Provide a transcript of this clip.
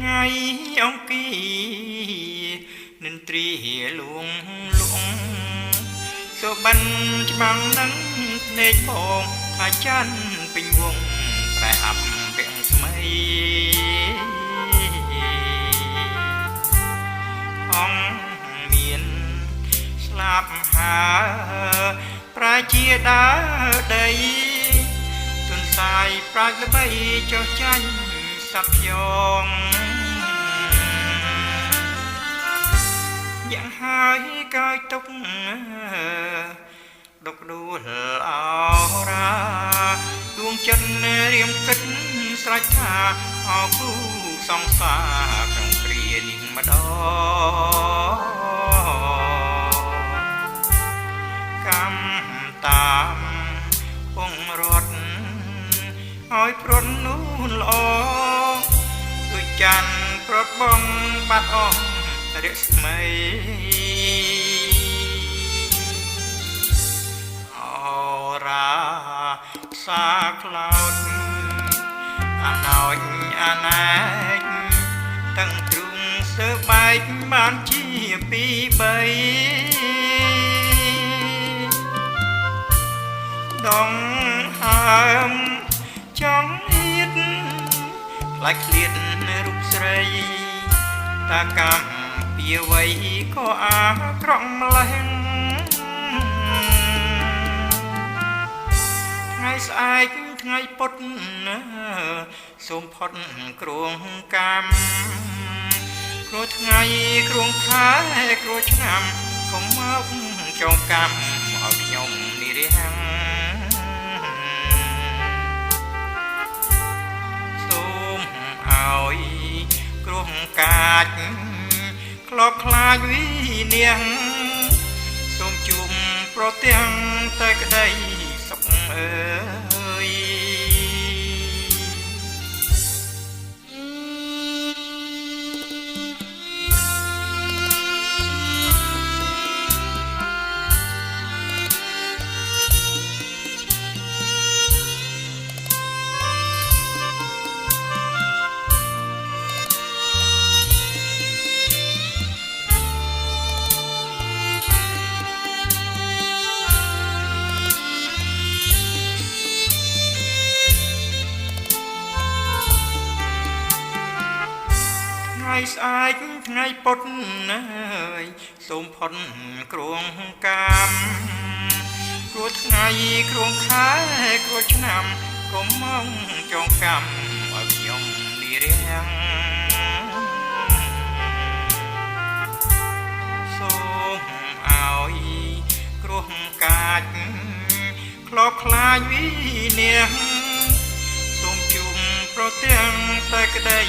ថ្ងៃអង្គានិន្ទ្រីលួងលងសុបិនច្បាំងនឹងភ្នែកបងថាច័ន្ទពេញវងប្រែអាប់ពាំងស្មៃអង្គមានស្លាប់ហើប្រាជាដើដីទុនសាយប្រាជ្ញល្បីចុះចាញ់សັບយងយ៉ាងហើយកាយទុកដុកដួលអរាដួងចិត្តរៀមគិតស្រេចថាអោគូសង្សារក្នុងគ្រានេះម្ដងកម្មតាមពងរត់ហើយព្រុននោះល្អដូចច័ន្ទប្រត់បងបាត់អស់រស្មីអរាសាក្លោតអណោចអណែកទាំងទ្រុងសើបែកបានជាពីរបីដងហើមចង់ហៀតខ្លាចឃ្លាតរូបស្រីតាកម្មពីអ្វីក៏អាក្រក់ម្ល៉េះថ្ងៃស្អែកថ្ងៃពុតសូមផុតគ្រោងកម្មគ្រោះថ្ងៃគ្រោងខែគ្រោះឆ្នាំកុំមកចងកម្មឲ្យខ្ញុំនិរាំងសូមឲ្យគ្រោះកាចក្លបខ្លាចវិនាងសូមជុំប្រទាំងតែក្តីសុខអើយថ្ងៃស្អែកថ្ងៃពុតសូមផុតគ្រោងកម្មគ្រោះថ្ងៃគ្រោងខែគ្រោះឆ្នាំកុំមកចងកម្មឲ្យខ្ញុំនិរាំងសូមឲ្យគ្រោះកាចក្លបខ្លាចវិនាងសូមជុំប្រទាំងតែក្តី